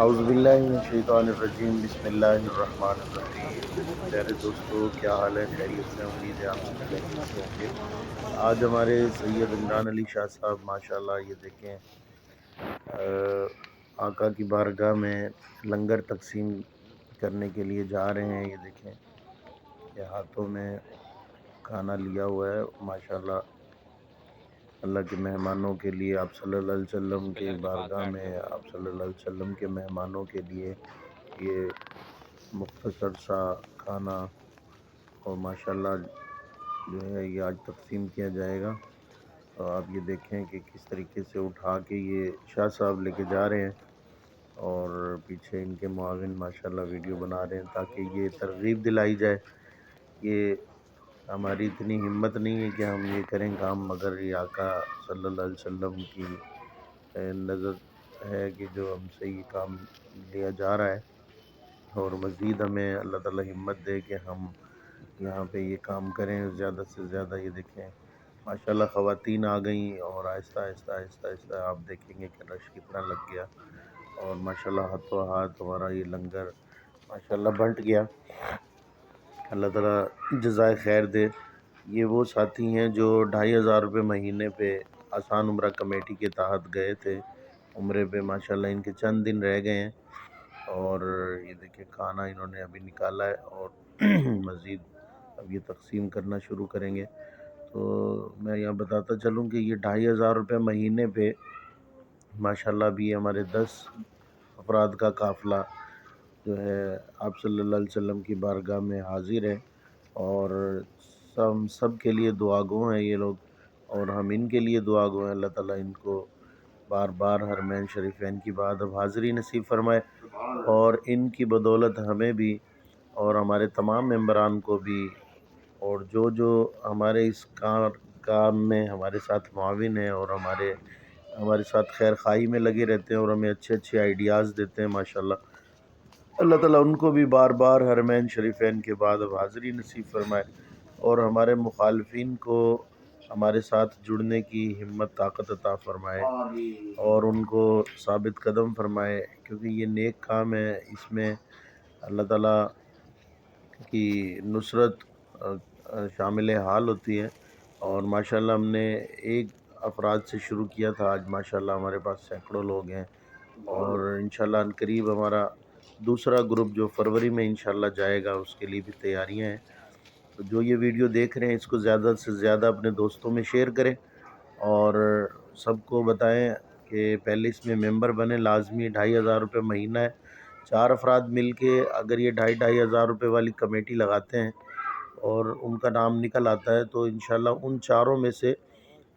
اعوذ باللہ من الشیطان الرجیم، بسم اللہ الرحمن الرحیم۔ پیارے دوستو، کیا حال ہے؟ خیریت سے؟ امید ہے آپ سب خیریت سے ہوں گے۔ آج ہمارے سید عمران علی شاہ صاحب ماشاءاللہ یہ دیکھیں آقا کی بارگاہ میں لنگر تقسیم کرنے کے لیے جا رہے ہیں۔ یہ دیکھیں کہ ہاتھوں میں کھانا لیا ہوا ہے ماشاءاللہ، اللہ کے مہمانوں کے لیے، آپ صلی اللہ علیہ وسلم کے بارگاہ میں آپ صلی اللہ علیہ وسلم کے مہمانوں کے لیے یہ مختصر سا کھانا اور ماشاءاللہ جو ہے یہ آج تقسیم کیا جائے گا۔ تو آپ یہ دیکھیں کہ کس طریقے سے اٹھا کے یہ شاہ صاحب لے کے جا رہے ہیں اور پیچھے ان کے معاون ماشاءاللہ ویڈیو بنا رہے ہیں تاکہ یہ ترغیب دلائی جائے۔ یہ ہماری اتنی ہمت نہیں ہے کہ ہم یہ کریں کام، مگر یہ آقا صلی اللہ علیہ وسلم کی نظر ہے کہ جو ہم سے یہ کام لیا جا رہا ہے، اور مزید ہمیں اللہ تعالی ہمت دے کہ ہم یہاں پہ یہ کام کریں زیادہ سے زیادہ۔ یہ دیکھیں ماشاءاللہ خواتین آ گئیں اور آہستہ آہستہ آہستہ آہستہ آپ دیکھیں گے کہ رش کتنا لگ گیا، اور ماشاءاللہ ہاتھوں ہاتھ ہمارا یہ لنگر ماشاءاللہ بنٹ گیا۔ اللہ تعالیٰ جزائے خیر دے۔ یہ وہ ساتھی ہیں جو 2500 روپے مہینے پہ آسان عمرہ کمیٹی کے تحت گئے تھے عمرے پہ، ماشاءاللہ ان کے چند دن رہ گئے ہیں، اور یہ دیکھیں کھانا انہوں نے ابھی نکالا ہے اور مزید اب یہ تقسیم کرنا شروع کریں گے۔ تو میں یہاں بتاتا چلوں کہ یہ 2500 روپے مہینے پہ ماشاءاللہ ابھی ہمارے 10 افراد کا قافلہ جو ہے آپ صلی اللہ علیہ وسلم کی بارگاہ میں حاضر ہے، اور سب کے لیے دعا گو ہیں یہ لوگ، اور ہم ان کے لیے دعا گو ہیں۔ اللہ تعالیٰ ان کو بار بار حرمین شریفین کی بعد اب حاضری نصیب فرمائے، اور ان کی بدولت ہمیں بھی اور ہمارے تمام ممبران کو بھی، اور جو ہمارے اس کام میں ہمارے ساتھ معاون ہیں اور ہمارے ساتھ خیر خواہی میں لگے رہتے ہیں اور ہمیں اچھے اچھے آئیڈیاز دیتے ہیں ماشاءاللہ، اللہ تعالیٰ ان کو بھی بار بار حرمین شریفین کے بعد اب حاضری نصیب فرمائے، اور ہمارے مخالفین کو ہمارے ساتھ جڑنے کی ہمت طاقت عطا فرمائے اور ان کو ثابت قدم فرمائے، کیونکہ یہ نیک کام ہے، اس میں اللہ تعالیٰ کی نصرت شامل حال ہوتی ہے۔ اور ماشاءاللہ ہم نے ایک افراد سے شروع کیا تھا، آج ماشاءاللہ ہمارے پاس سینکڑوں لوگ ہیں، اور انشاءاللہ عنقریب ہمارا دوسرا گروپ جو فروری میں انشاءاللہ جائے گا اس کے لیے بھی تیاریاں ہیں۔ تو جو یہ ویڈیو دیکھ رہے ہیں اس کو زیادہ سے زیادہ اپنے دوستوں میں شیئر کریں، اور سب کو بتائیں کہ پہلے اس میں ممبر بنے لازمی۔ 2500 روپے مہینہ ہے، 4 افراد مل کے اگر یہ 2500 روپے والی کمیٹی لگاتے ہیں اور ان کا نام نکل آتا ہے تو انشاءاللہ ان چاروں میں سے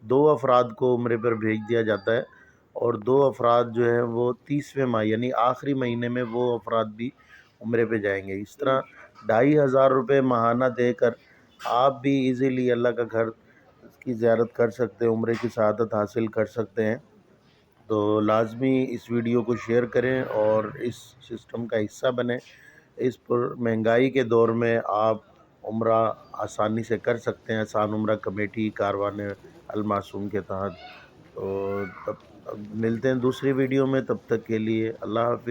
2 افراد کو عمرے پر بھیج دیا جاتا ہے، اور 2 افراد جو ہیں وہ 30ویں ماہ یعنی آخری مہینے میں وہ افراد بھی عمرے پہ جائیں گے۔ اس طرح 2500 روپے ماہانہ دے کر آپ بھی ایزیلی اللہ کا گھر کی زیارت کر سکتے ہیں، عمرے کی سعادت حاصل کر سکتے ہیں۔ تو لازمی اس ویڈیو کو شیئر کریں اور اس سسٹم کا حصہ بنیں۔ اس پر مہنگائی کے دور میں آپ عمرہ آسانی سے کر سکتے ہیں، آسان عمرہ کمیٹی کاروان المعصوم کے تحت۔ تو تب ملتے ہیں دوسری ویڈیو میں، تب تک کے لیے اللہ حافظ۔